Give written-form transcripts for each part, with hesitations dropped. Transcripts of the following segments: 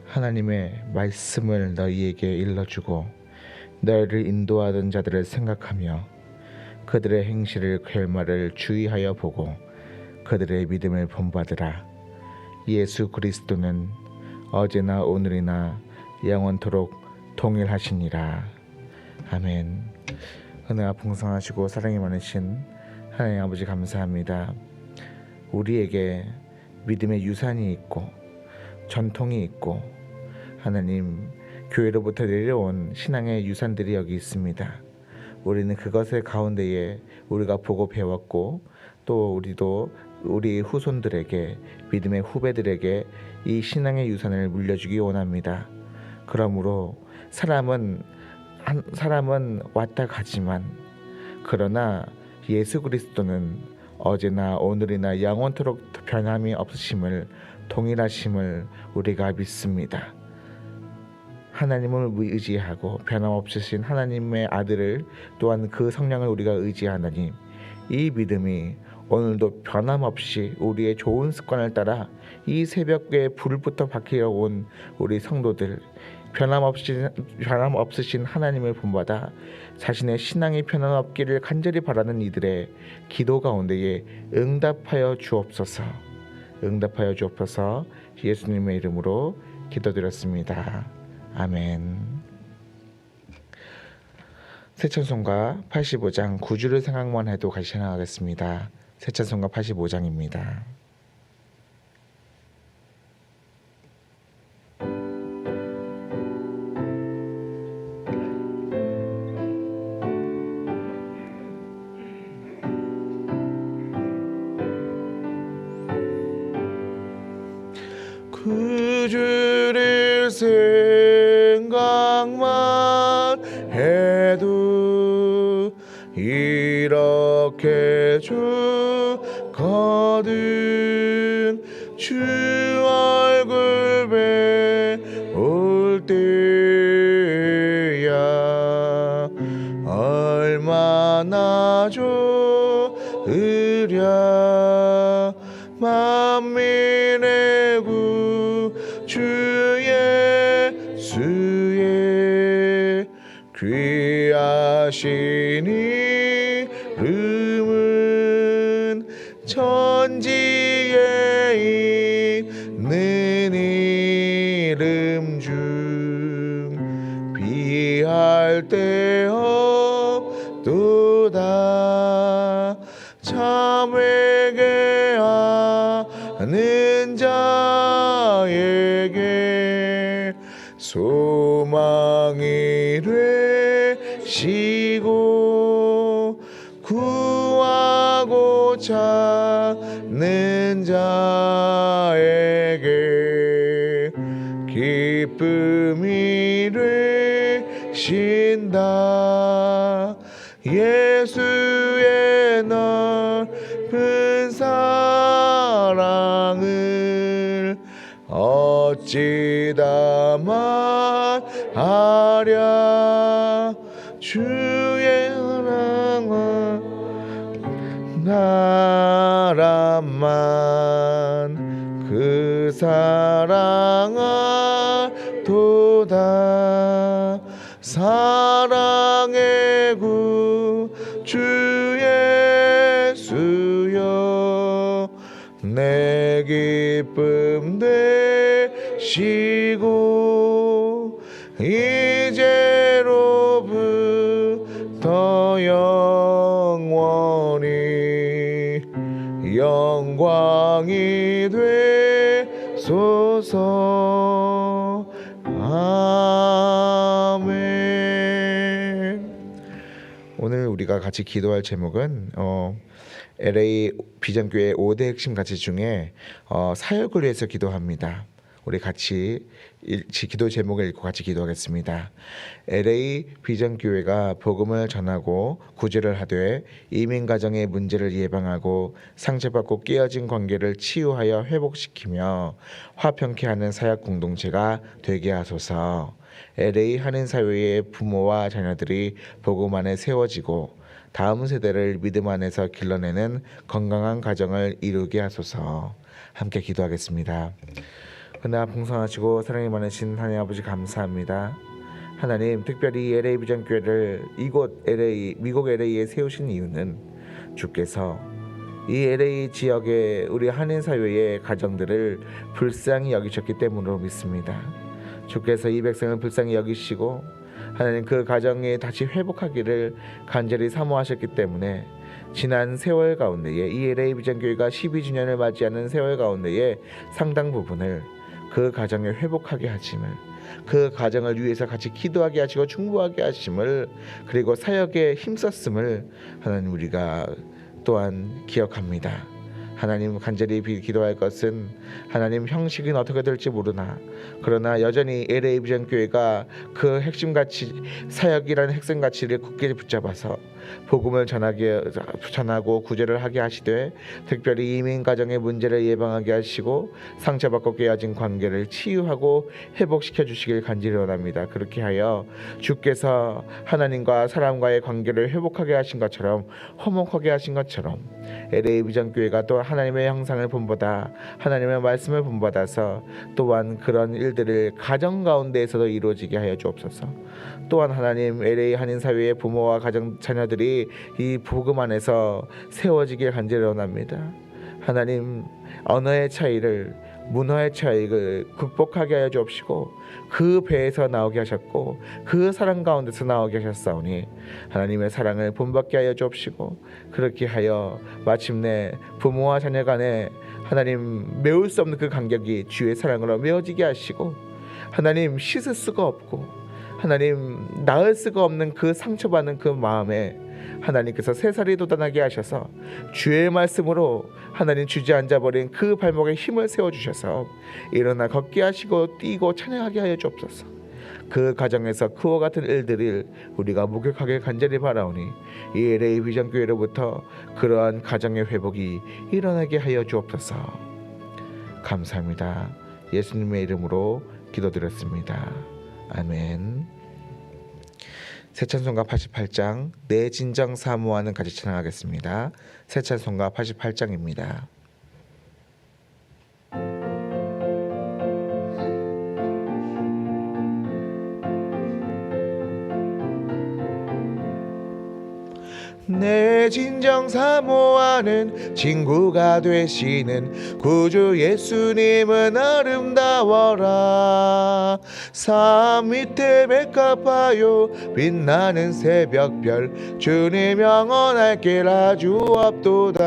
하나님의 말씀을 너희에게 일러주고 너희를 인도하던 자들을 생각하며 그들의 행실을 결말을 주의하여 보고 그들의 믿음을 본받으라. 예수 그리스도는 어제나 오늘이나 영원토록 동일하시니라. 아멘. 은혜가 풍성하시고 사랑이 많으신 하나님 아버지 감사합니다. 우리에게 믿음의 유산이 있고 전통이 있고 하나님 교회로부터 내려온 신앙의 유산들이 여기 있습니다. 우리는 그것의 가운데에 우리가 보고 배웠고 또 우리도 우리 후손들에게 믿음의 후배들에게 이 신앙의 유산을 물려주기 원합니다. 그러므로 사람은 왔다 가지만 그러나 예수 그리스도는 어제나 오늘이나 영원토록 변함이 없으심을 동일하심을 우리가 믿습니다. 하나님을 의지하고 변함없으신 하나님의 아들을 또한 그 성령을 우리가 의지하나니 이 믿음이 오늘도 변함없이 우리의 좋은 습관을 따라 이 새벽에 불부터 밝히러 온 우리 성도들 변함없으신 하나님을 본받아 자신의 신앙이 변함없기를 간절히 바라는 이들의 기도 가운데에 응답하여 주옵소서. 예수님의 이름으로 기도드렸습니다. 아멘. 새찬송가 85장 9주를 생각만 해도 같이 찬양하겠습니다. 새찬송가 85장입니다. 구주를 생각만 해도 이렇게 주거든 주 얼굴 배울 때야 얼마나 좋으랴 만민의 주 예수의 귀하신 이름은 천지에 있는 이름 중 비할 데 없도다. 참 회개하는 자에게 소망이 되시고 구하고 찾는 자에게 기쁨이 되신다. 예수의 넓은 사랑을 어찌 다 말하랴. 주의 사랑은 나라만 그 사랑을 도다. 사랑의 구주 예수여 내 기쁨 되시고 이제로부터 영원히 영광이 되소서. 아멘. 오늘 우리가 같이 기도할 제목은 LA 비전교회 5대 핵심 가치 중에 사역을 위해서 기도합니다. 우리 같이 기도 제목을 읽고 같이 기도하겠습니다. LA 비전교회가 복음을 전하고 구제를 하되 이민 가정의 문제를 예방하고 상처받고 깨어진 관계를 치유하여 회복시키며 화평케 하는 사역 공동체가 되게 하소서. LA 한인 사회의 부모와 자녀들이 복음 안에 세워지고 다음 세대를 믿음 안에서 길러내는 건강한 가정을 이루게 하소서. 함께 기도하겠습니다. 그러나 풍성하시고 사랑이 많으신 하나님 아버지 감사합니다. 하나님, 특별히 LA 비전교회를 이곳 LA, 미국 LA에 세우신 이유는 주께서 이 LA 지역의 우리 한인 사회의 가정들을 불쌍히 여기셨기 때문으로 믿습니다. 주께서 이 백성을 불쌍히 여기시고 하나님 그 가정이 다시 회복하기를 간절히 사모하셨기 때문에 지난 세월 가운데에 이 LA 비전교회가 12주년을 맞이하는 세월 가운데에 상당 부분을 그 가정에 회복하게 하심을, 그 가정을 위해서 같이 기도하게 하시고 중보하게 하심을, 그리고 사역에 힘썼음을 하나님 우리가 또한 기억합니다. 하나님, 간절히 기도할 것은 하나님 형식은 어떻게 될지 모르나 그러나 여전히 LA 비전교회가 그 핵심 가치, 사역이라는 핵심 가치를 굳게 붙잡아서 복음을 전하고 구제를 하게 하시되, 특별히 이민 가정의 문제를 예방하게 하시고 상처받고 깨어진 관계를 치유하고 회복시켜 주시길 간절히 원합니다. 그렇게 하여 주께서 하나님과 사람과의 관계를 회복하게 하신 것처럼, 화목하게 하신 것처럼 LA 비전교회가 또 하나님의 형상을 본받아 하나님의 말씀을 본받아서 또한 그런 일들을 가정 가운데에서도 이루어지게 하여 주옵소서. 또한 하나님, LA 한인 사회의 부모와 가정 자녀들이 이 복음 안에서 세워지길 간절히 원합니다. 하나님, 언어의 차이를, 문화의 차이를 극복하게 하여 주옵시고 그 배에서 나오게 하셨고 그 사랑 가운데서 나오게 하셨사오니 하나님의 사랑을 본받게 하여 주옵시고, 그렇게 하여 마침내 부모와 자녀 간에 하나님 메울 수 없는 그 간격이 주의 사랑으로 메어지게 하시고, 하나님 씻을 수가 없고 하나님 나을 수가 없는 그 상처받는 그 마음에 하나님께서 새살이 돋아나게 하셔서 주의 말씀으로 하나님 주저앉아버린 그 발목에 힘을 세워주셔서 일어나 걷게 하시고 뛰고 찬양하게 하여 주옵소서. 그 가정에서 그와 같은 일들을 우리가 목격하길 간절히 바라오니 이 LA 비전교회로부터 그러한 가정의 회복이 일어나게 하여 주옵소서. 감사합니다. 예수님의 이름으로 기도드렸습니다. 아멘. 새 찬송가 88장 내 진정 사모하는 같이 찬양하겠습니다. 새 찬송가 88장입니다. 내 진정 사모하는 친구가 되시는 구주 예수님은 아름다워라. 산 밑에 백합하여 빛나는 새벽별 주님 영원할 길 아주 없도다.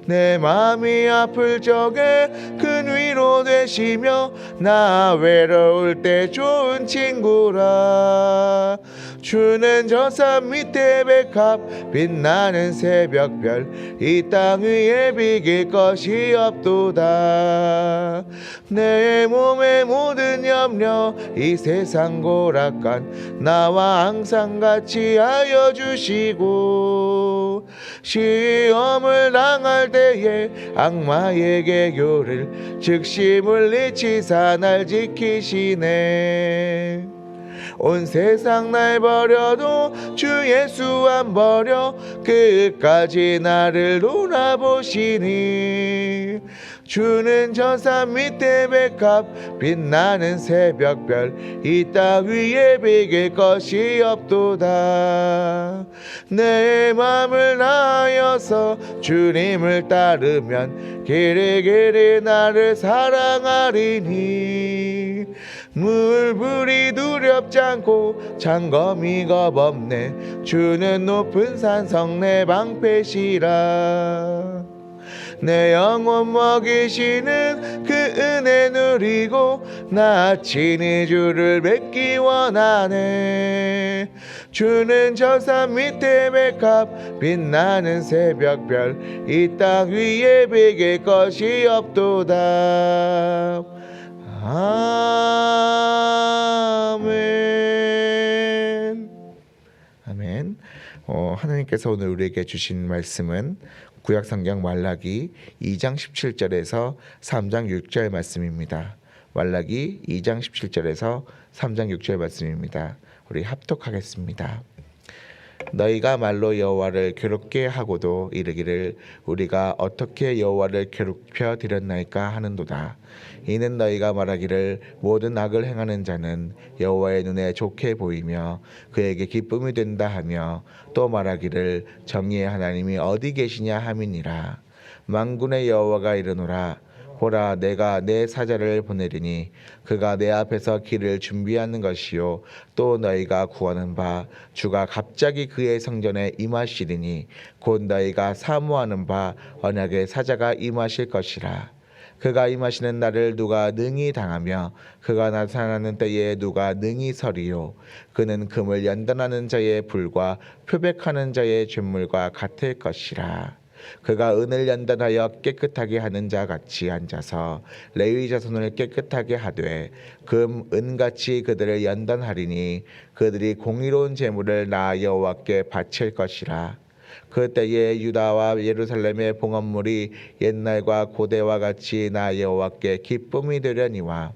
내 맘이 아플 적에 큰 위로 되시며 나 외로울 때 좋은 친구라. 주는 저 산 밑에 백합 빛나는 새벽별 이 땅 위에 비길 것이 없도다. 내 몸의 모든 염려 이 세상 고락간 나와 항상 같이 하여 주시고, 시험을 당할 때에 악마의 개교를 즉시 물리치사 날 지키시네. 온 세상 날 버려도 주 예수 안 버려 끝까지 나를 돌아보시니. 주는 저 산 밑에 백합 빛나는 새벽별 이 땅 위에 비길 것이 없도다. 내 맘을 다하여서 주님을 따르면 길이길이 나를 사랑하리니. 물불이 두렵지 않고 장검이 겁없네. 주는 높은 산성 내 방패시라. 내 영혼 먹이시는 그 은혜 누리고 나 친히 주를 뵙기 원하네. 주는 저 산 밑에 백합 빛나는 새벽별 이 땅 위에 비길 것이 없도다. 아멘. 아멘. 하나님께서 오늘 우리에게 주신 말씀은 구약성경 말라기 2장 17절에서 3장 6절 말씀입니다. 말라기 2장 17절에서 3장 6절 말씀입니다. 우리 합독하겠습니다. 너희가 말로 여호와를 괴롭게 하고도 이르기를 우리가 어떻게 여호와를 괴롭혀 드렸나이까 하는도다. 이는 너희가 말하기를 모든 악을 행하는 자는 여호와의 눈에 좋게 보이며 그에게 기쁨이 된다 하며 또 말하기를 정의의 하나님이 어디 계시냐 함이니라. 만군의 여호와가 이르노라. 보라, 내가 내 사자를 보내리니 그가 내 앞에서 길을 준비하는 것이요 또 너희가 구하는 바 주가 갑자기 그의 성전에 임하시리니 곧 너희가 사모하는 바 언약의 사자가 임하실 것이라. 그가 임하시는 날을 누가 능히 당하며 그가 나타나는 때에 누가 능히 서리요. 그는 금을 연단하는 자의 불과 표백하는 자의 쇳물과 같을 것이라. 그가 은을 연단하여 깨끗하게 하는 자 같이 앉아서 레위 자손을 깨끗하게 하되 금 은같이 그들을 연단하리니 그들이 공의로운 제물을 나 여호와께 바칠 것이라. 그때에 유다와 예루살렘의 봉헌물이 옛날과 고대와 같이 나 여호와께 기쁨이 되려니와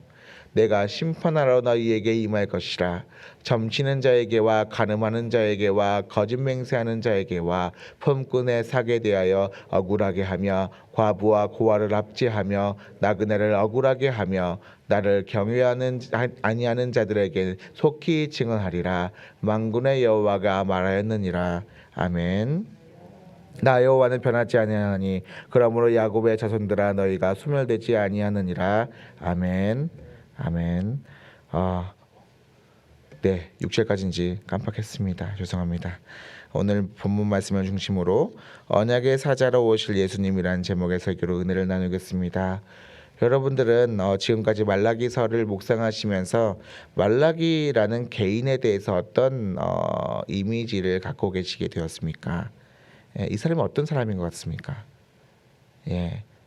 내가 심판하러 너희에게 임할 것이라. 점치는 자에게와 가늠하는 자에게와 거짓 맹세하는 자에게와 품꾼의 사게 대하여 억울하게 하며 과부와 고아를 압제하며 나그네를 억울하게 하며 나를 경외하는 아니하는 자들에게 속히 증언하리라. 만군의 여호와가 말하였느니라. 아멘. 나 여호와는 변하지 아니하니 그러므로 야곱의 자손들아 너희가 소멸되지 아니하느니라. 아멘. 아멘. 네, 6절까지인지 깜빡했습니다. 죄송합니다. 오늘 본문 말씀을 중심으로 언약의 사자로 오실 예수님이라는 제목의 설교로 은혜를 나누겠습니다. 여러분들은 지금까지 말라기서를 묵상하시면서 말라기라는 개인에 대해서 어떤 이미지를 갖고 계시게 되었습니까? 이 사람이 어떤 사람인 것 같습니까?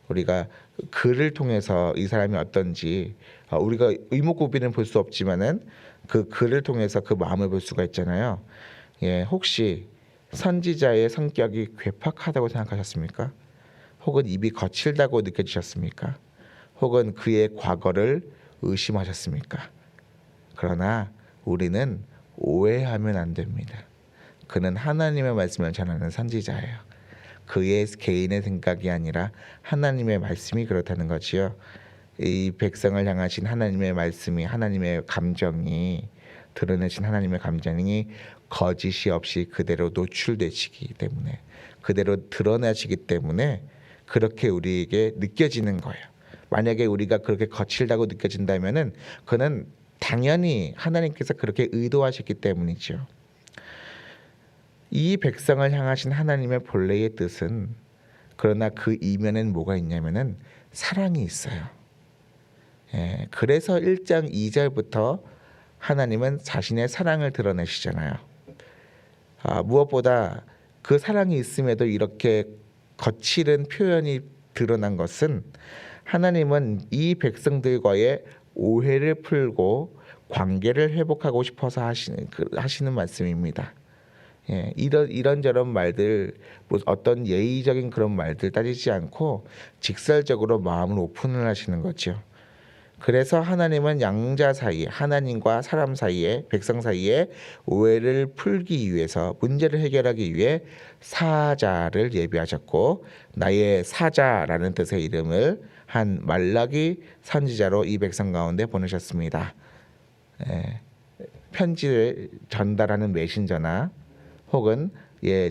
우리가 글을 통해서 이 사람이 어떤지 우리가 이목구비는 볼 수 없지만은 그 글을 통해서 그 마음을 볼 수가 있잖아요. 혹시 선지자의 성격이 괴팍하다고 생각하셨습니까? 혹은 입이 거칠다고 느껴지셨습니까? 혹은 그의 과거를 의심하셨습니까? 그러나 우리는 오해하면 안 됩니다. 그는 하나님의 말씀을 전하는 선지자예요. 그의 개인의 생각이 아니라 하나님의 말씀이 그렇다는 거지요. 이 백성을 향하신 하나님의 말씀이 하나님의 감정이 드러내신 하나님의 감정이 거짓이 없이 그대로 노출되시기 때문에 그대로 드러나시기 때문에 그렇게 우리에게 느껴지는 거예요. 만약에 우리가 그렇게 거칠다고 느껴진다면은 그는 당연히 하나님께서 그렇게 의도하셨기 때문이죠. 이 백성을 향하신 하나님의 본래의 뜻은 그러나 그 이면엔 뭐가 있냐면은 사랑이 있어요. 그래서 1장 2절부터 하나님은 자신의 사랑을 드러내시잖아요. 무엇보다 그 사랑이 있음에도 이렇게 거칠은 표현이 드러난 것은 하나님은 이 백성들과의 오해를 풀고 관계를 회복하고 싶어서 하시는 말씀입니다. 이런저런 말들, 어떤 예의적인 그런 말들 따지지 않고 직설적으로 마음을 오픈을 하시는 거죠. 그래서 하나님은 양자 사이에, 하나님과 사람 사이에, 백성 사이에 오해를 풀기 위해서, 문제를 해결하기 위해 사자를 예비하셨고 나의 사자라는 뜻의 이름을 한 말라기 선지자로 이 백성 가운데 보내셨습니다. 편지를 전달하는 메신저나 혹은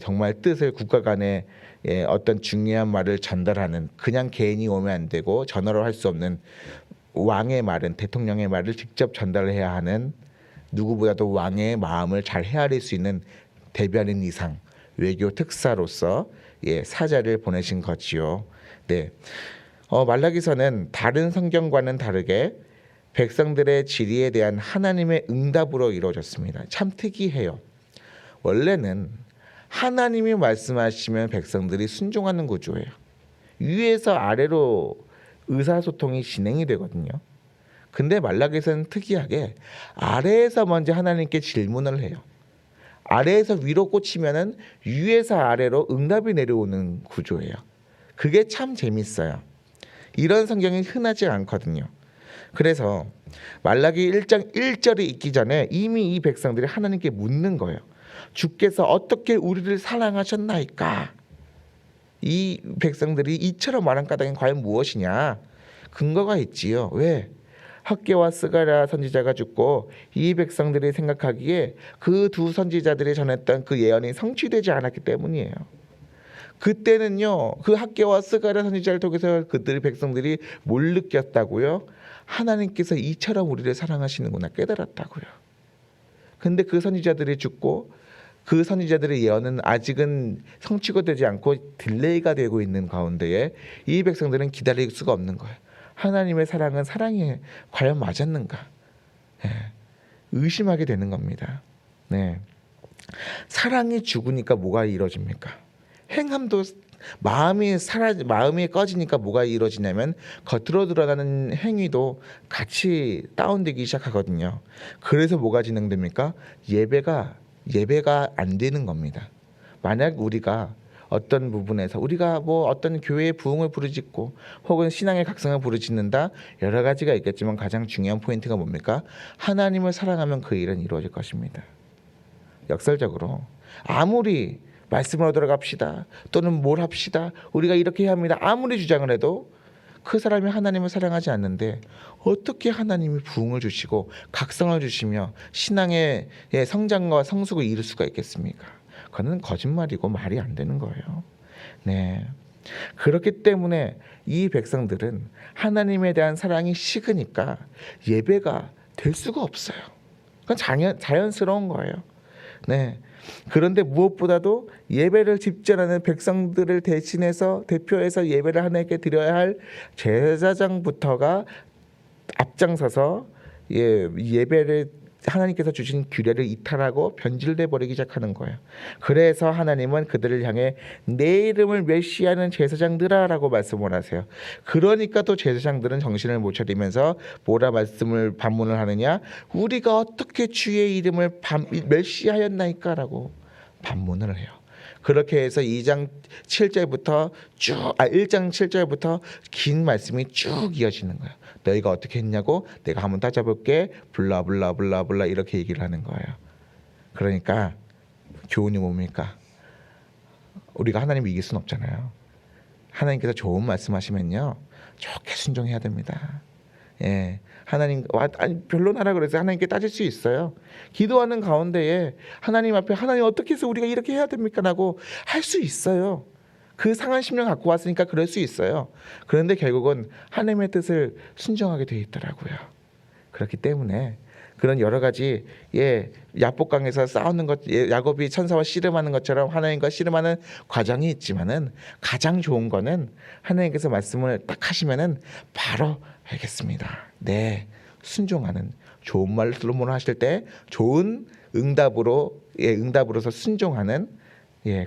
정말 뜻을 국가 간에 어떤 중요한 말을 전달하는, 그냥 개인이 오면 안 되고 전화로 할 수 없는 왕의 말은, 대통령의 말을 직접 전달해야 하는, 누구보다도 왕의 마음을 잘 헤아릴 수 있는 대변인 이상 외교 특사로서 사자를 보내신 거지요. 말라기서는 다른 성경과는 다르게 백성들의 질의에 대한 하나님의 응답으로 이루어졌습니다. 참 특이해요. 원래는 하나님이 말씀하시면 백성들이 순종하는 구조예요. 위에서 아래로 의사소통이 진행이 되거든요. 근데 말라기서는 특이하게 아래에서 먼저 하나님께 질문을 해요. 아래에서 위로 꽂히면은 위에서 아래로 응답이 내려오는 구조예요. 그게 참 재밌어요. 이런 성경이 흔하지 않거든요. 그래서 말라기 1장 1절이 있기 전에 이미 이 백성들이 하나님께 묻는 거예요. 주께서 어떻게 우리를 사랑하셨나이까? 이 백성들이 이처럼 말한 까닭은 과연 무엇이냐? 근거가 있지요. 왜? 학개와 스가랴 선지자가 죽고 이 백성들이 생각하기에 그 두 선지자들이 전했던 그 예언이 성취되지 않았기 때문이에요. 그때는요, 그 학개와 스가랴 선지자를 통해서 그들 백성들이 뭘 느꼈다고요? 하나님께서 이처럼 우리를 사랑하시는구나 깨달았다고요. 근데 그 선지자들이 죽고 그 선지자들의 예언은 아직은 성취가 되지 않고 딜레이가 되고 있는 가운데에 이 백성들은 기다릴 수가 없는 거예요. 하나님의 사랑은 사랑이 과연 맞았는가? 네. 의심하게 되는 겁니다. 네. 사랑이 죽으니까 뭐가 이루어집니까? 행함도 마음이 꺼지니까 뭐가 이루어지냐면 겉으로 드러나는 행위도 같이 다운되기 시작하거든요. 그래서 뭐가 진행됩니까? 예배가 안 되는 겁니다. 만약 우리가 어떤 부분에서 우리가 뭐 어떤 교회의 부흥을 부르짖고 혹은 신앙의 각성을 부르짖는다, 여러 가지가 있겠지만 가장 중요한 포인트가 뭡니까? 하나님을 사랑하면 그 일은 이루어질 것입니다. 역설적으로 아무리 말씀을 얻으러 갑시다 또는 뭘 합시다 우리가 이렇게 해야 합니다 아무리 주장을 해도 그 사람이 하나님을 사랑하지 않는데 어떻게 하나님이 부흥을 주시고 각성을 주시며 신앙의 성장과 성숙을 이룰 수가 있겠습니까? 그거는 거짓말이고 말이 안 되는 거예요. 네. 그렇기 때문에 이 백성들은 하나님에 대한 사랑이 식으니까 예배가 될 수가 없어요. 그건 자연스러운 거예요. 네. 그런데 무엇보다도 예배를 집전하는 백성들을 대표해서 예배를 하나님께 드려야 할 제사장부터가 앞장서서 예배를 하나님께서 주신 규례를 이탈하고 변질돼 버리기 시작하는 거예요. 그래서 하나님은 그들을 향해 내 이름을 멸시하는 제사장들아라고 말씀을 하세요. 그러니까 또 제사장들은 정신을 못 차리면서 뭐라 반문을 하느냐? 우리가 어떻게 주의 이름을 멸시하였나이까라고 반문을 해요. 그렇게 해서 2장 7절부터 1장 7절부터 긴 말씀이 쭉 이어지는 거예요. 너희가 어떻게 했냐고 내가 한번 따져볼게 블라블라블라블라 이렇게 얘기를 하는 거예요. 그러니까 교훈이 뭡니까? 우리가 하나님을 이길 수는 없잖아요. 하나님께서 좋은 말씀하시면요 좋게 순종해야 됩니다. 예, 하나님 별로나라 그래서 하나님께 따질 수 있어요. 기도하는 가운데에 하나님 앞에 하나님 어떻게 해서 우리가 이렇게 해야 됩니까? 라고 할 수 있어요. 그 상한 심령 갖고 왔으니까 그럴 수 있어요. 그런데 결국은 하나님의 뜻을 순종하게 돼 있더라고요. 그렇기 때문에 그런 여러 가지 야복강에서 싸우는 것, 야곱이 천사와 씨름하는 것처럼 하나님과 씨름하는 과정이 있지만은 가장 좋은 거는 하나님께서 말씀을 딱 하시면은 바로 알겠습니다. 네, 순종하는 좋은 말씀을 하실 때 좋은 응답으로서 순종하는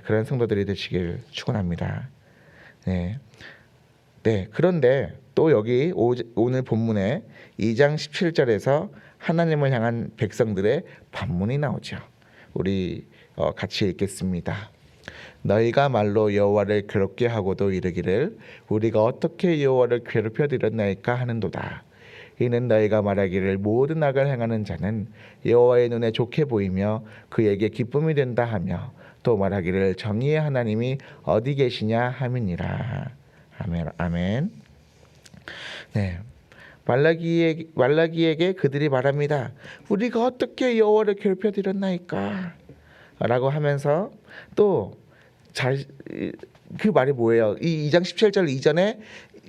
그런 성도들이 되시길 축원합니다. 네. 그런데 또 여기 오늘 본문에 2장 17절에서 하나님을 향한 백성들의 반문이 나오죠. 우리 같이 읽겠습니다. 너희가 말로 여호와를 괴롭게 하고도 이르기를 우리가 어떻게 여호와를 괴롭혀 드렸나이까 하는도다. 이는 너희가 말하기를 모든 악을 행하는 자는 여호와의 눈에 좋게 보이며 그에게 기쁨이 된다 하며 또 말하기를 정의의 하나님이 어디 계시냐 함이니라. 아멘. 네. 말라기에게 그들이 말합니다. 우리가 어떻게 여호와를 괴롭혀 드렸나이까? 라고 하면서 또 그 말이 뭐예요? 이 2장 17절 이전에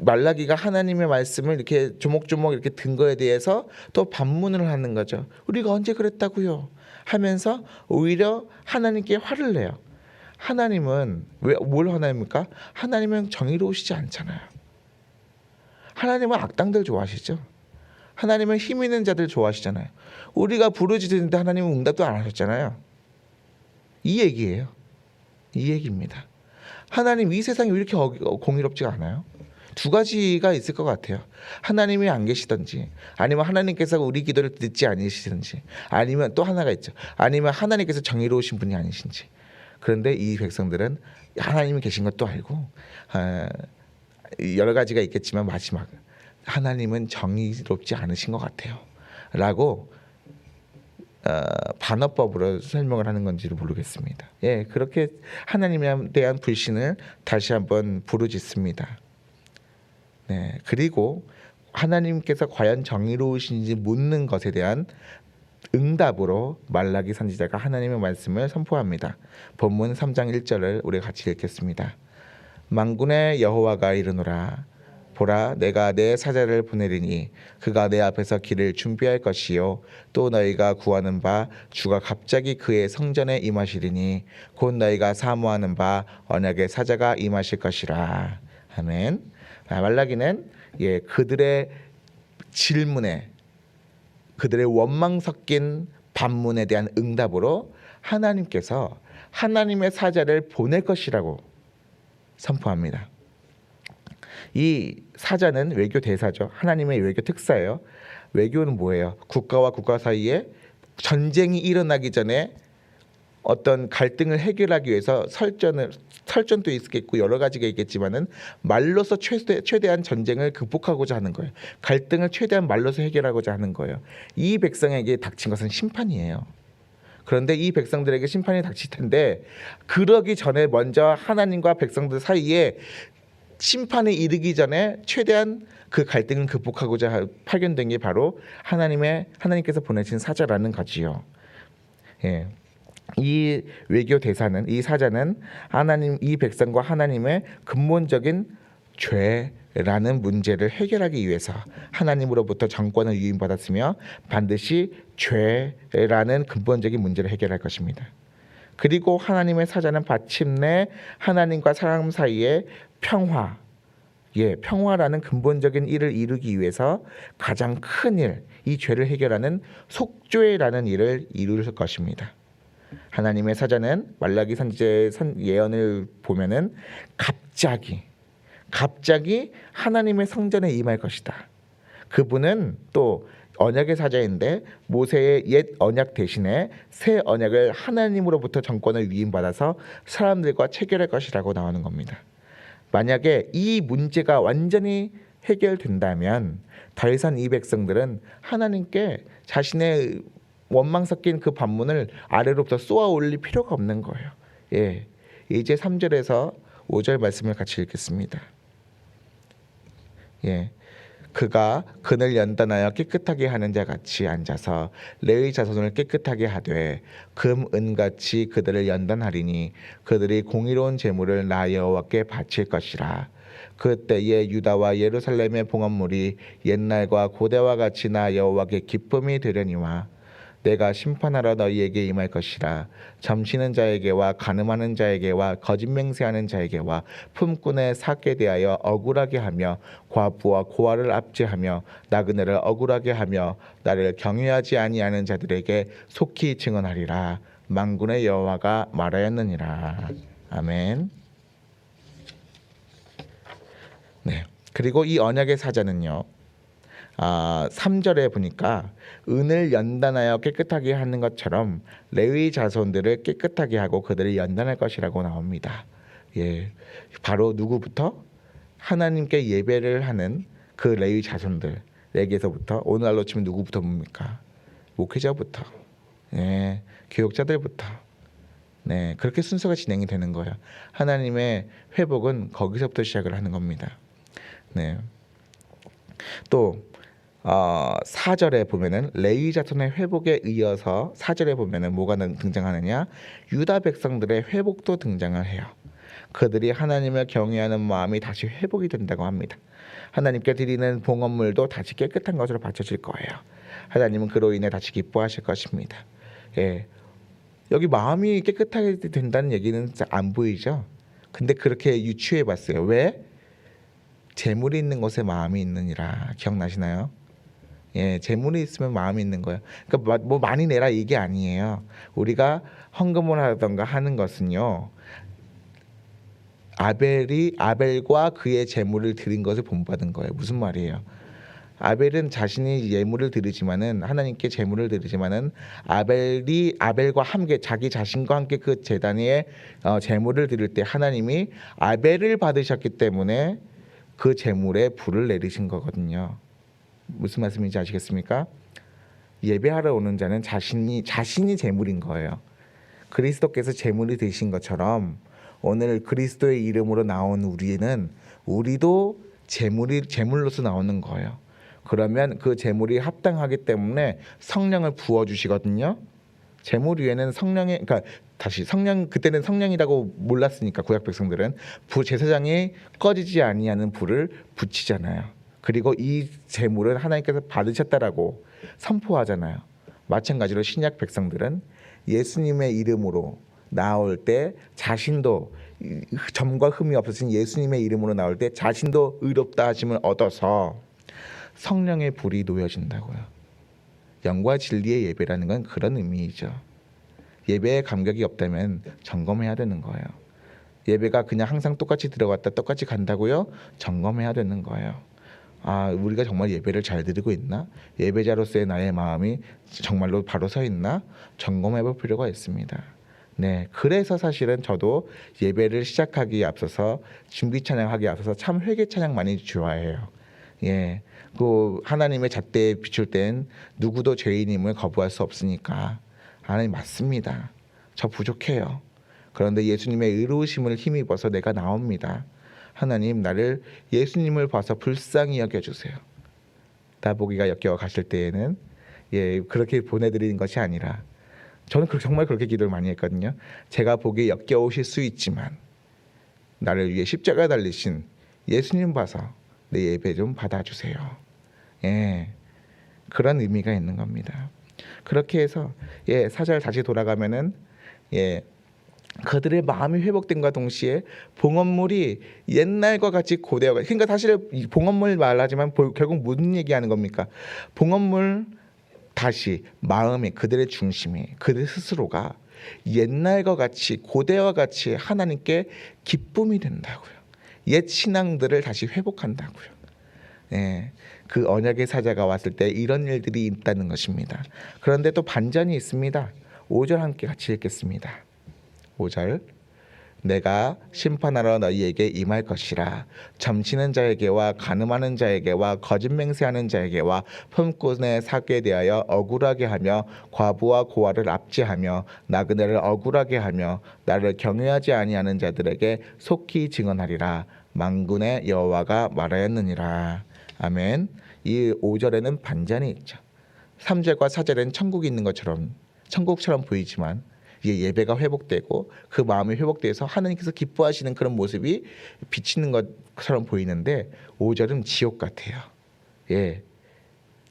말라기가 하나님의 말씀을 이렇게 조목조목 이렇게 든 거에 대해서 또 반문을 하는 거죠. 우리가 언제 그랬다고요? 하면서 오히려 하나님께 화를 내요. 하나님은 뭘 하나입니까? 하나님은 정의로우시지 않잖아요. 하나님은 악당들 좋아하시죠. 하나님은 힘 있는 자들 좋아하시잖아요. 우리가 부르짖는데 하나님은 응답도 안 하셨잖아요. 이 얘기예요. 이 얘기입니다. 하나님 이 세상이 왜 이렇게 공의롭지가 않아요? 두 가지가 있을 것 같아요. 하나님이 안 계시든지 아니면 하나님께서 우리 기도를 듣지 않으시든지 아니면 또 하나가 있죠. 아니면 하나님께서 정의로우신 분이 아니신지. 그런데 이 백성들은 하나님이 계신 것도 알고 여러 가지가 있겠지만 마지막 하나님은 정의롭지 않으신 것 같아요 라고 반어법으로 설명을 하는 건지를 모르겠습니다. 예, 그렇게 하나님에 대한 불신을 다시 한번 부르짖습니다. 네, 그리고 하나님께서 과연 정의로우신지 묻는 것에 대한 응답으로 말라기 선지자가 하나님의 말씀을 선포합니다. 본문 3장 1절을 우리 같이 읽겠습니다. 만군의 여호와가 이르노라 보라 내가 내 사자를 보내리니 그가 내 앞에서 길을 준비할 것이요 또 너희가 구하는 바 주가 갑자기 그의 성전에 임하시리니 곧 너희가 사모하는 바 언약의 사자가 임하실 것이라. 아멘. 말라기는 그들의 질문에 그들의 원망 섞인 반문에 대한 응답으로 하나님께서 하나님의 사자를 보낼 것이라고 선포합니다. 이 사자는 외교 대사죠. 하나님의 외교 특사예요. 외교는 뭐예요? 국가와 국가 사이에 전쟁이 일어나기 전에 어떤 갈등을 해결하기 위해서 설전도 있겠고 여러 가지가 있겠지만은 말로서 최대한 전쟁을 극복하고자 하는 거예요. 갈등을 최대한 말로서 해결하고자 하는 거예요. 이 백성에게 닥친 것은 심판이에요. 그런데 이 백성들에게 심판이 닥칠 텐데 그러기 전에 먼저 하나님과 백성들 사이에 심판에 이르기 전에 최대한 그 갈등을 극복하고자 파견된 게 바로 하나님께서 보내신 사자라는 거지요. 예. 이 외교 대사는 이 사자는 이 백성과 하나님의 근본적인 죄라는 문제를 해결하기 위해서 하나님으로부터 정권을 위임받았으며 반드시 죄라는 근본적인 문제를 해결할 것입니다. 그리고 하나님의 사자는 마침내 하나님과 사람 사이에 평화라는 근본적인 일을 이루기 위해서 가장 큰 일, 이 죄를 해결하는 속죄라는 일을 이룰 것입니다. 하나님의 사자는 말라기 선지자의 예언을 보면은 갑자기 하나님의 성전에 임할 것이다. 그분은 또 언약의 사자인데 모세의 옛 언약 대신에 새 언약을 하나님으로부터 정권을 위임받아서 사람들과 체결할 것이라고 나오는 겁니다. 만약에 이 문제가 완전히 해결된다면 더 이상 이 백성들은 하나님께 자신의 원망 섞인 그 반문을 아래로부터 쏘아 올릴 필요가 없는 거예요. 예, 이제 3절에서 5절 말씀을 같이 읽겠습니다. 예, 그가 그늘 연단하여 깨끗하게 하는 자 같이 앉아서 레위 자손을 깨끗하게 하되 금 은같이 그들을 연단하리니 그들이 공의로운 제물을 나 여호와께 바칠 것이라. 그때에 유다와 예루살렘의 봉헌물이 옛날과 고대와 같이 나 여호와께 기쁨이 되려니와 내가 심판하러 너희에게 임할 것이라. 점치는 자에게와 간음하는 자에게와 거짓 맹세하는 자에게와 품꾼의 삭에 대하여 억울하게 하며 과부와 고아를 압제하며 나그네를 억울하게 하며 나를 경외하지 아니하는 자들에게 속히 증언하리라. 만군의 여호와가 말하였느니라. 아멘. 네. 그리고 이 언약의 사자는요. 3절에 보니까 은을 연단하여 깨끗하게 하는 것처럼 레위 자손들을 깨끗하게 하고 그들을 연단할 것이라고 나옵니다. 예, 바로 누구부터? 하나님께 예배를 하는 그 레위 자손들에게서부터 오늘날로 치면 누구부터 봅니까? 목회자부터, 네, 교육자들부터. 네, 그렇게 순서가 진행이 되는 거예요. 하나님의 회복은 거기서부터 시작을 하는 겁니다. 네. 또 4절에 보면은 레위 자손의 회복에 이어서 4절에 보면은 뭐가 등장하느냐? 유다 백성들의 회복도 등장을 해요. 그들이 하나님을 경외하는 마음이 다시 회복이 된다고 합니다. 하나님께 드리는 봉헌물도 다시 깨끗한 것으로 바쳐질 거예요. 하나님은 그로 인해 다시 기뻐하실 것입니다. 예, 여기 마음이 깨끗하게 된다는 얘기는 안 보이죠? 근데 그렇게 유추해 봤어요. 왜? 재물이 있는 곳에 마음이 있느니라. 기억나시나요? 예, 재물이 있으면 마음이 있는 거예요. 그러니까 뭐 많이 내라 이게 아니에요. 우리가 헌금을 하던가 하는 것은요. 아벨과 그의 재물을 드린 것을 본받은 거예요. 무슨 말이에요? 아벨은 자신이 예물을 드리지만은 하나님께 재물을 드리지만은 아벨과 함께 자기 자신과 함께 그 제단에 재물을 드릴 때 하나님이 아벨을 받으셨기 때문에 그 재물에 불을 내리신 거거든요. 무슨 말씀인지 아시겠습니까? 예배하러 오는 자는 자신이 제물인 거예요. 그리스도께서 제물이 되신 것처럼 오늘 그리스도의 이름으로 나온 우리도 제물로서 나오는 거예요. 그러면 그 제물이 합당하기 때문에 성령을 부어 주시거든요. 제물 위에는 성령, 그때는 성령이라고 몰랐으니까 구약 백성들은 제사장이 꺼지지 아니하는 불을 붙이잖아요. 그리고 이 제물은 하나님께서 받으셨다라고 선포하잖아요. 마찬가지로 신약 백성들은 예수님의 이름으로 나올 때 자신도 점과 흠이 없으신 예수님의 이름으로 나올 때 자신도 의롭다 하심을 얻어서 성령의 불이 놓여진다고요. 영과 진리의 예배라는 건 그런 의미이죠. 예배에 감격이 없다면 점검해야 되는 거예요. 예배가 그냥 항상 똑같이 들어갔다 똑같이 간다고요? 점검해야 되는 거예요. 우리가 정말 예배를 잘 드리고 있나? 예배자로서의 나의 마음이 정말로 바로 서 있나? 점검해 볼 필요가 있습니다. 네, 그래서 사실은 저도 예배를 시작하기에 앞서서 준비 찬양하기에 앞서서 참 회개 찬양 많이 좋아해요. 예, 그 하나님의 잣대에 비출 땐 누구도 죄인임을 거부할 수 없으니까 하나님 맞습니다. 저 부족해요. 그런데 예수님의 의로우심을 힘입어서 내가 나옵니다. 하나님 나를 예수님을 봐서 불쌍히 여겨주세요. 나보기가 역겨워 가실 때에는 그렇게 보내드리는 것이 아니라 저는 정말 그렇게 기도를 많이 했거든요. 제가 보기에 역겨우실 수 있지만 나를 위해 십자가 달리신 예수님 봐서 내 예배 좀 받아주세요. 그런 의미가 있는 겁니다. 그렇게 해서 4절 다시 돌아가면은 그들의 마음이 회복된과 동시에 봉헌물이 옛날과 같이 고대와 그러니까 사실 이 봉헌물 말하지만 결국 무슨 얘기하는 겁니까? 봉헌물 다시 마음이 그들의 중심이 그들 스스로가 옛날과 같이 고대와 같이 하나님께 기쁨이 된다고요. 옛 신앙들을 다시 회복한다고요. 그 언약의 사자가 왔을 때 이런 일들이 있다는 것입니다. 그런데 또 반전이 있습니다. 5절 함께 같이 읽겠습니다. 5절 내가 심판하러 너희에게 임할 것이라 점치는 자에게와 간음하는 자에게와 거짓 맹세하는 자에게와 품꾼의 사기에 대하여 억울하게 하며 과부와 고아를 압제하며 나그네를 억울하게 하며 나를 경외하지 아니하는 자들에게 속히 증언하리라 만군의 여호와가 말하였느니라. 아멘. 이 5절에는 반전이 있죠. 3절과 4절에는 천국이 있는 것처럼 천국처럼 보이지만 예배가 회복되고 그 마음이 회복돼서 하나님께서 기뻐하시는 그런 모습이 비치는 것처럼 보이는데 5절은 지옥 같아요.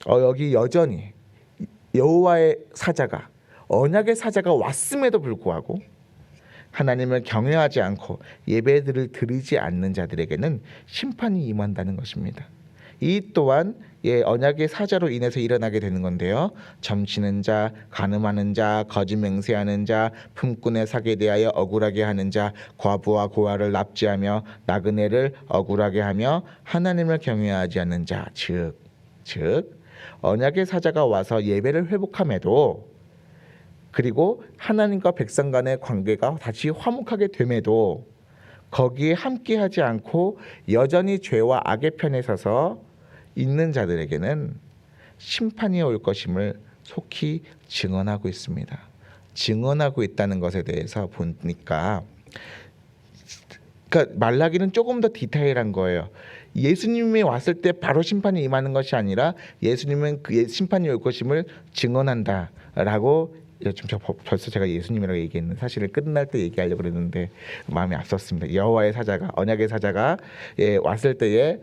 여기 여전히 여호와의 사자가 언약의 사자가 왔음에도 불구하고 하나님을 경외하지 않고 예배들을 드리지 않는 자들에게는 심판이 임한다는 것입니다. 이 또한 언약의 사자로 인해서 일어나게 되는 건데요. 점치는 자, 간음하는 자, 거짓 맹세하는 자, 품꾼의 사기에 대하여 억울하게 하는 자, 과부와 고아를 납치하며 나그네를 억울하게 하며 하나님을 경외하지 않는 자, 즉 언약의 사자가 와서 예배를 회복함에도 그리고 하나님과 백성 간의 관계가 다시 화목하게 됨에도 거기에 함께하지 않고 여전히 죄와 악의 편에 서서 있는 자들에게는 심판이 올 것임을 속히 증언하고 있습니다. 증언하고 있다는 것에 대해서 보니까 그러니까 말라기는 조금 더 디테일한 거예요. 예수님이 왔을 때 바로 심판이 임하는 것이 아니라 예수님은 그 심판이 올 것임을 증언한다라고 벌써 제가 예수님이라고 얘기했는 사실을 끝날 때 얘기하려고 그랬는데 마음이 앞섰습니다. 여호와의 사자가 언약의 사자가 왔을 때에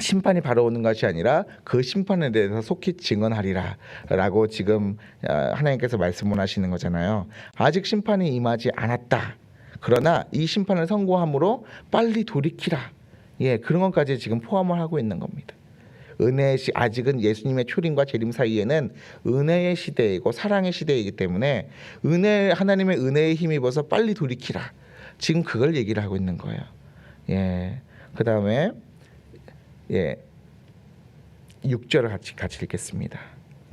심판이 바로 오는 것이 아니라 그 심판에 대해서 속히 증언하리라라고 지금 하나님께서 말씀을 하시는 거잖아요. 아직 심판이 임하지 않았다. 그러나 이 심판을 선고함으로 빨리 돌이키라. 그런 것까지 지금 포함을 하고 있는 겁니다. 은혜의 아직은 예수님의 초림과 재림 사이에는 은혜의 시대이고 사랑의 시대이기 때문에 하나님의 은혜에 힘입어서 빨리 돌이키라. 지금 그걸 얘기를 하고 있는 거예요. 그 다음에 6절을 같이 읽겠습니다.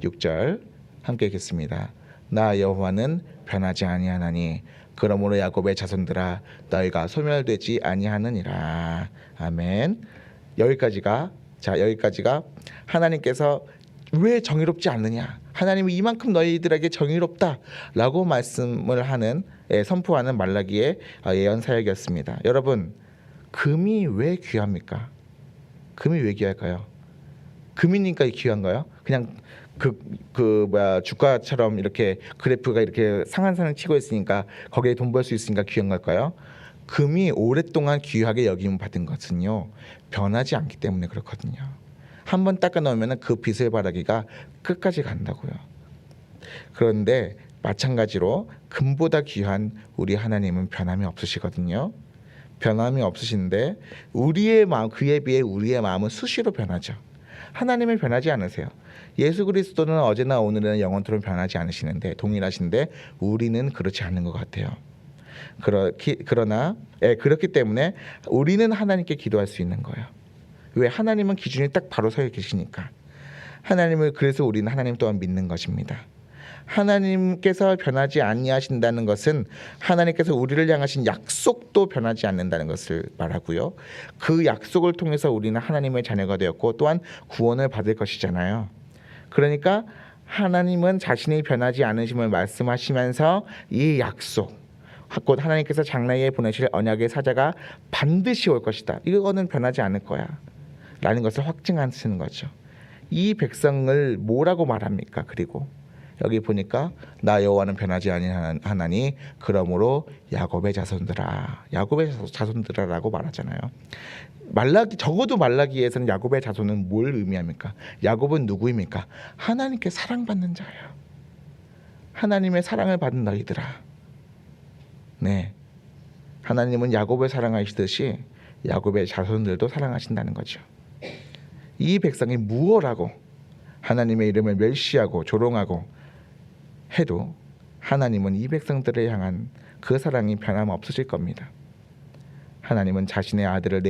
6절 함께 읽겠습니다. 나 여호와는 변하지 아니하나니 그러므로 야곱의 자손들아 너희가 소멸되지 아니하느니라. 아멘. 여기까지가 하나님께서 왜 정의롭지 않느냐? 하나님이 이만큼 너희들에게 정의롭다라고 말씀을 하는 선포하는 말라기의 예언 사역이었습니다. 여러분, 금이 왜 귀합니까? 금이 왜 귀할까요? 금이니까 귀한가요? 그냥 주가처럼 이렇게 그래프가 이렇게 상한선을 치고 있으니까 거기에 돈 벌 수 있으니까 귀한 걸까요? 금이 오랫동안 귀하게 여김을 받은 것은요, 변하지 않기 때문에 그렇거든요. 한번 닦아 놓으면 그 빛을 바라기가 끝까지 간다고요. 그런데 마찬가지로 금보다 귀한 우리 하나님은 변함이 없으시거든요. 변함이 없으신데 우리의 마음, 그에 비해 우리의 마음은 수시로 변하죠. 하나님은 변하지 않으세요. 예수 그리스도는 어제나 오늘은 영원토록 변하지 않으시는데 동일하신데 우리는 그렇지 않은 것 같아요. 그러나 그렇기 때문에 우리는 하나님께 기도할 수 있는 거예요. 왜? 하나님은 기준이 딱 바로 서 계시니까. 하나님을, 그래서 우리는 하나님 또한 믿는 것입니다. 하나님께서 변하지 아니하신다는 것은 하나님께서 우리를 향하신 약속도 변하지 않는다는 것을 말하고요. 그 약속을 통해서 우리는 하나님의 자녀가 되었고 또한 구원을 받을 것이잖아요. 그러니까 하나님은 자신이 변하지 않으심을 말씀하시면서 이 약속, 곧 하나님께서 장래에 보내실 언약의 사자가 반드시 올 것이다, 이거는 변하지 않을 거야 라는 것을 확증하시는 거죠. 이 백성을 뭐라고 말합니까? 그리고 여기 보니까 나 여호와는 변하지 아니하나니 그러므로 야곱의 자손들아라고 말하잖아요. 적어도 말라기에서는 야곱의 자손은 뭘 의미합니까? 야곱은 누구입니까? 하나님께 사랑받는 자예요. 하나님의 사랑을 받은 너희들아. 네, 하나님은 야곱을 사랑하시듯이 야곱의 자손들도 사랑하신다는 거죠. 이 백성이 무엇라고 하나님의 이름을 멸시하고 조롱하고 해도 하나님은 이 백성들을 향한 그 사랑이 변함없으실 겁니다. 하나님은 자신의 아들을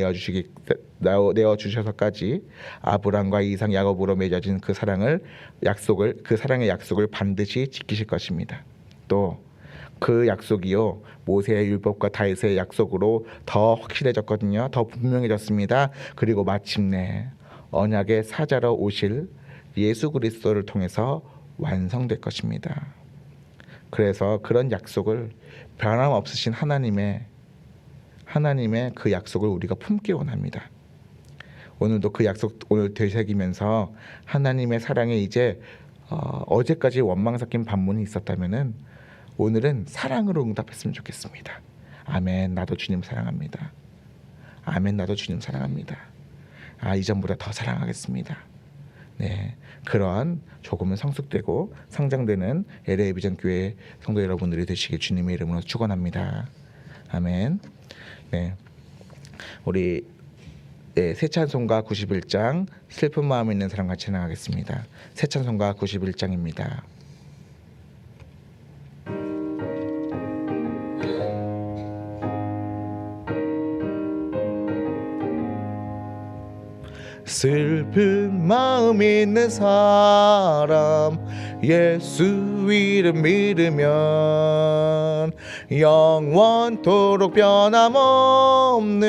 내어주셔서까지 아브람과 이삭, 야곱으로 맺어진 그 사랑의 약속을 반드시 지키실 것입니다. 또 그 약속이요, 모세의 율법과 다윗의 약속으로 더 확실해졌거든요. 더 분명해졌습니다. 그리고 마침내 언약의 사자로 오실 예수 그리스도를 통해서 완성될 것입니다. 그래서 그런 약속을 변함없으신 하나님의 그 약속을 우리가 품기 원합니다. 오늘도 그 약속 오늘 되새기면서 하나님의 사랑에 이제 어제까지 원망 섞인 반문이 있었다면은 오늘은 사랑으로 응답했으면 좋겠습니다. 아멘. 나도 주님 사랑합니다. 아멘. 나도 주님 사랑합니다. 이전보다 더 사랑하겠습니다. 네, 그러한 조금은 성숙되고 성장되는 LA 비전 교회 성도 여러분들이 되시길 주님의 이름으로 축원합니다. 아멘. 네, 우리 새 찬송가 91장 슬픈 마음 있는 사람 같이 나가겠습니다. 새 찬송가 91장입니다. 슬픈 마음 있는 사람 예수 이름 믿으면 영원토록 변함없는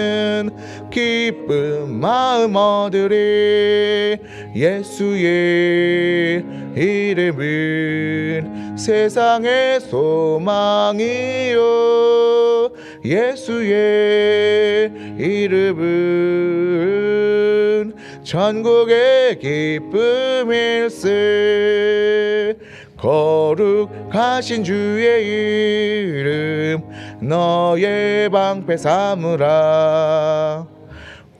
기쁜 마음 얻으리. 예수의 이름은 세상의 소망이요 예수의 이름은 천국의 기쁨일세. 거룩하신 주의 이름 너의 방패 삼으라.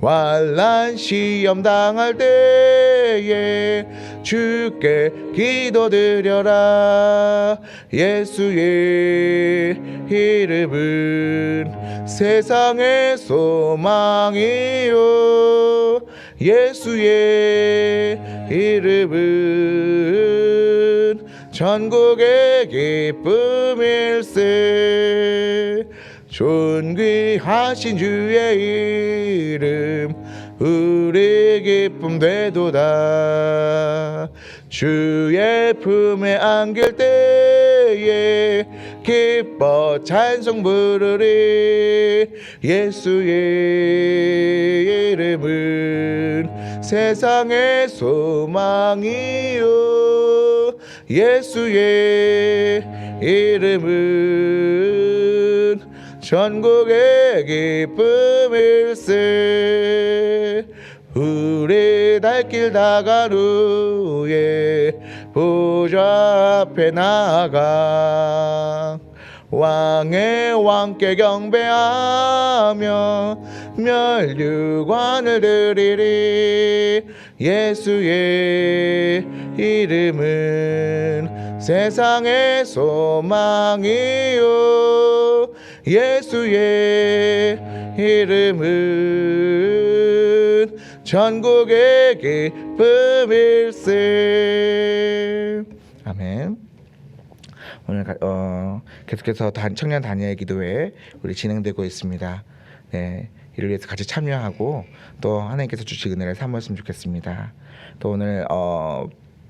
환난 시험 당할 때에 주께 기도드려라. 예수의 이름은 세상의 소망이요 예수의 이름은 천국의 기쁨일세. 존귀하신 주의 이름 우리 기쁨 되도다. 주의 품에 안길 때에 기뻐 찬송 부르리. 예수의 이름은 세상의 소망이요. 예수의 이름은 전국의 기쁨일세. 우리 달길 다간 후에 보좌 앞에 나가 왕의 왕께 경배하며 멸류관을 드리리. 예수의 이름은 세상의 소망이요. 예수의 이름은 전국의 기쁨일세. 아멘. 오늘 계속해서 청년 다니엘 기도회 우리 진행되고 있습니다. 네, 이를 위해서 같이 참여하고 또 하나님께서 주실 은혜를 삼았으면 좋겠습니다. 또 오늘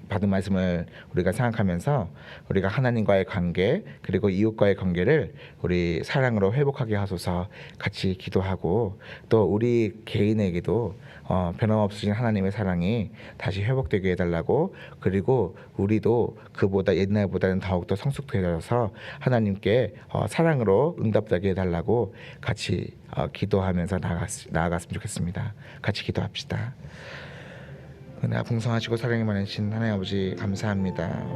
받은 말씀을 우리가 생각하면서 우리가 하나님과의 관계 그리고 이웃과의 관계를 우리 사랑으로 회복하게 하소서 같이 기도하고 또 우리 개인에게도 변함없으신 하나님의 사랑이 다시 회복되게 해달라고 그리고 우리도 그보다 옛날보다는 더욱더 성숙되어서 하나님께 사랑으로 응답되게 해달라고 같이 기도하면서 나아갔으면 좋겠습니다. 같이 기도합시다. 은혜가 풍성하시고 사랑이 많으신 하나님 아버지 감사합니다.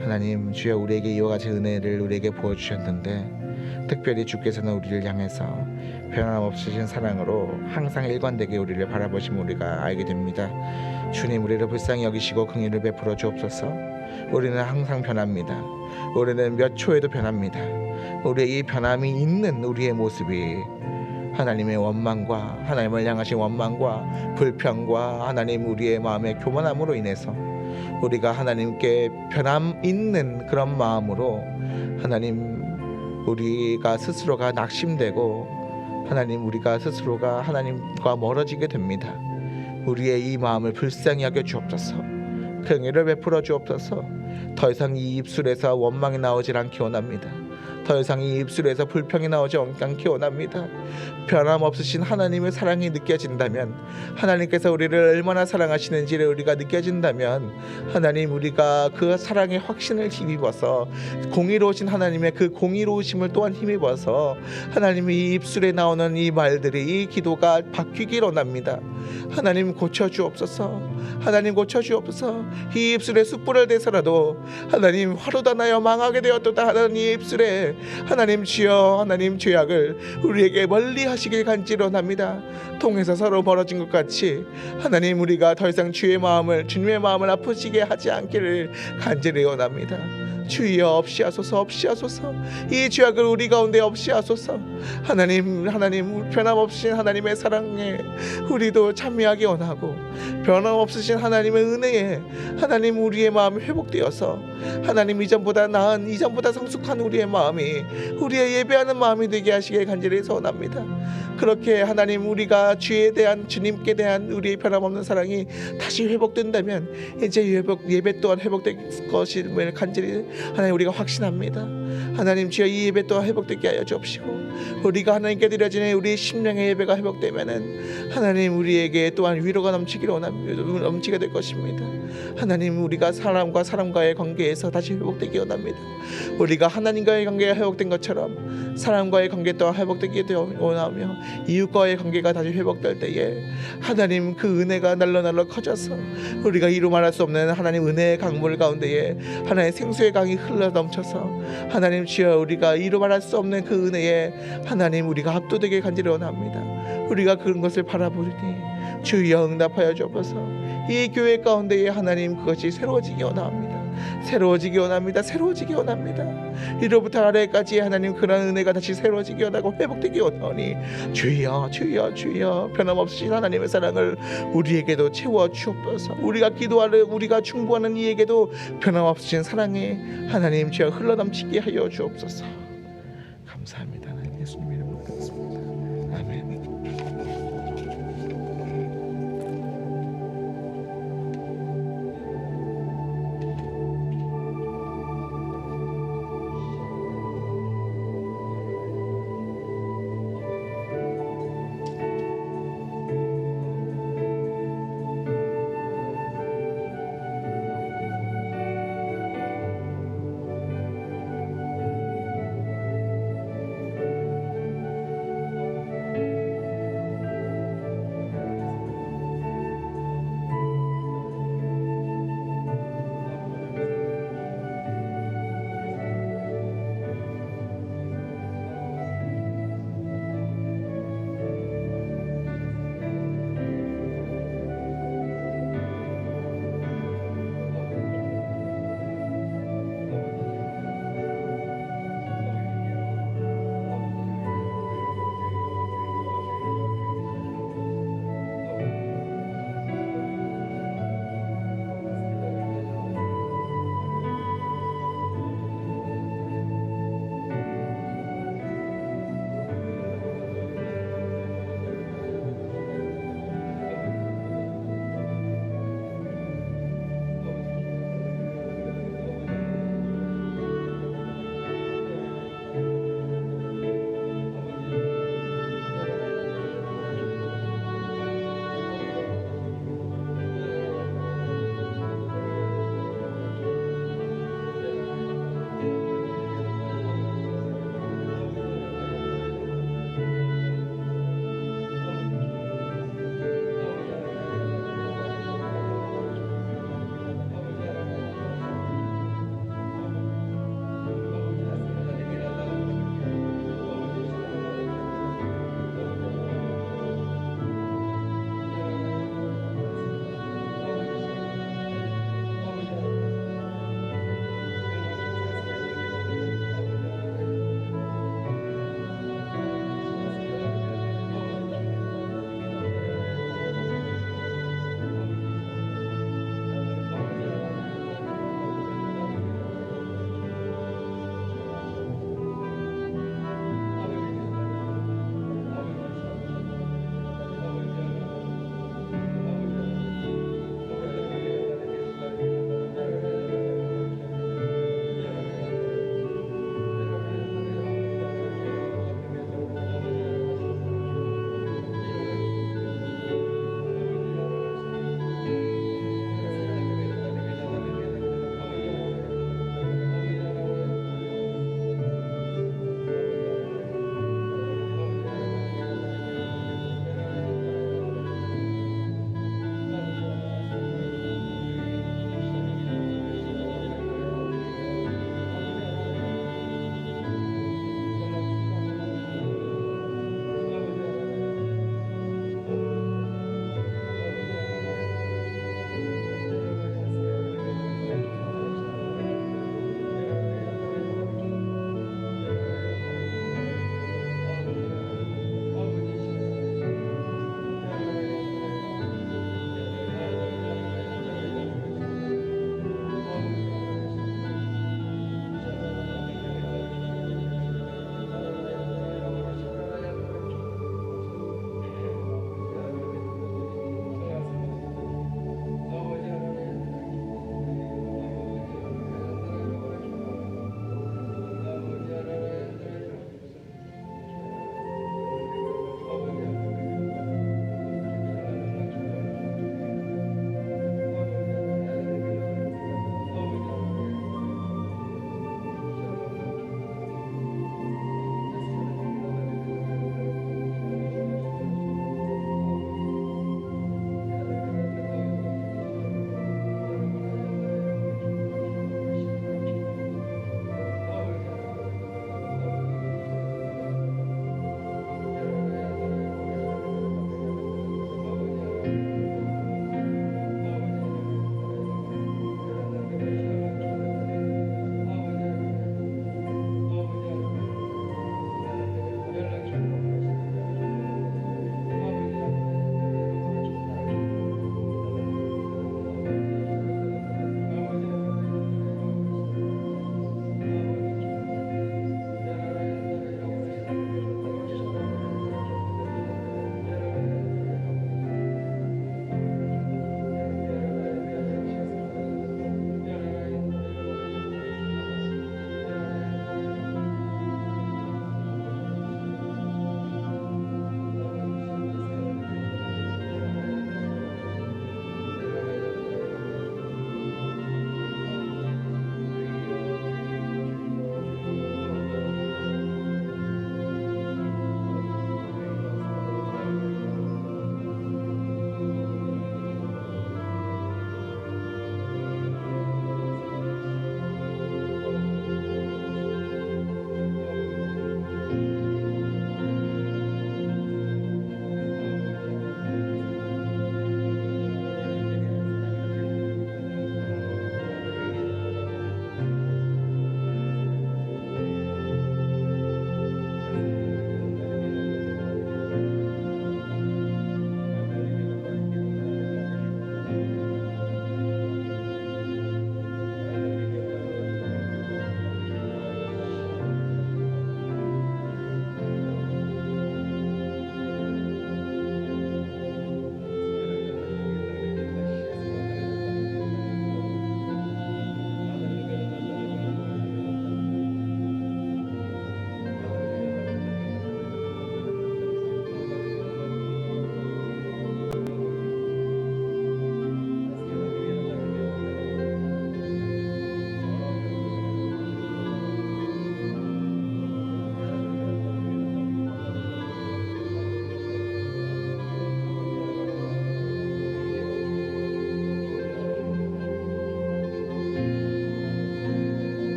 하나님 주여 우리에게 이와 같이 은혜를 우리에게 부어주셨는데 특별히 주께서는 우리를 향해서 변함없으신 사랑으로 항상 일관되게 우리를 바라보시면 우리가 알게 됩니다. 주님 우리를 불쌍히 여기시고 긍휼을 베풀어 주옵소서. 우리는 항상 변합니다. 우리는 몇 초에도 변합니다. 우리의 이 변함이 있는 우리의 모습이 하나님의 원망과 하나님을 향하신 원망과 불평과 하나님 우리의 마음의 교만함으로 인해서 우리가 하나님께 변함 있는 그런 마음으로 하나님 우리가 스스로가 낙심되고 하나님 우리가 스스로가 하나님과 멀어지게 됩니다. 우리의 이 마음을 불쌍히 여겨 주옵소서. 긍휼을 베풀어 주옵소서. 더 이상 이 입술에서 원망이 나오질 않기 원합니다. 더 이상 이 입술에서 불평이 나오지 않기 원합니다. 변함없으신 하나님의 사랑이 느껴진다면 하나님께서 우리를 얼마나 사랑하시는지를 우리가 느껴진다면 하나님 우리가 그 사랑의 확신을 힘입어서 공의로우신 하나님의 그 공의로우심을 또한 힘입어서 하나님의 이 입술에 나오는 이 말들이 이 기도가 바뀌길 원합니다. 하나님 고쳐주옵소서. 하나님 고쳐주옵소서. 이 입술에 숯불을 대서라도 하나님 화로다 나여 망하게 되었도다 하는 이 입술에 하나님 주여 하나님 죄악을 우리에게 멀리 하시길 간절히 원합니다. 통해서 서로 멀어진 것 같이 하나님 우리가 더 이상 주님의 마음을 아프시게 하지 않기를 간절히 원합니다. 주여 없이 하소서. 없이 하소서. 이 죄악을 우리 가운데 없이 하소서. 하나님 변함없으신 하나님의 사랑에 우리도 참여하기 원하고 변함없으신 하나님의 은혜에 하나님 우리의 마음이 회복되어서 하나님 이전보다 나은 이전보다 성숙한 우리의 마음이 우리의 예배하는 마음이 되게 하시길 간절히 소원합니다. 그렇게 하나님 우리가 주님께 대한 우리의 변함없는 사랑이 다시 회복된다면 이제 예배 또한 회복될 것임을 간절히 하나님 우리가 확신합니다. 하나님 주여 이 예배 또한 회복되게 하여 주옵시고 우리가 하나님께 드려지는 우리 심령의 예배가 회복되면은 하나님 우리에게 또한 위로가 넘치게 될 것입니다. 하나님 우리가 사람과 사람과의 관계에서 다시 회복되기 원합니다. 우리가 하나님과의 관계가 회복된 것처럼 사람과의 관계 또한 회복되기 원하며 이웃과의 관계가 다시 회복될 때에 하나님 그 은혜가 날로 커져서 우리가 이루 말할 수 없는 하나님 은혜의 강물 가운데에 하나님의 생수의 강이 흘러 넘쳐서 하나님 주여 우리가 이루 말할 수 없는 그 은혜에 하나님 우리가 압도되게 간절히 원합니다. 우리가 그런 것을 바라보니 주여 응답하여 주옵소서. 이 교회 가운데에 하나님 그것이 새로워지기 원합니다. 새로워지기 원합니다. 새로워지기 원합니다. 위로부터 아래까지 하나님 그런 은혜가 다시 새로워지기 원하고 회복되기 원하니 주여 주여 주여 변함없이 하나님의 사랑을 우리에게도 채워 주옵소서. 우리가 기도하는 우리가 충고하는 이에게도 변함없으신 사랑이 하나님 주여 흘러넘치게 하여 주옵소서. 감사합니다.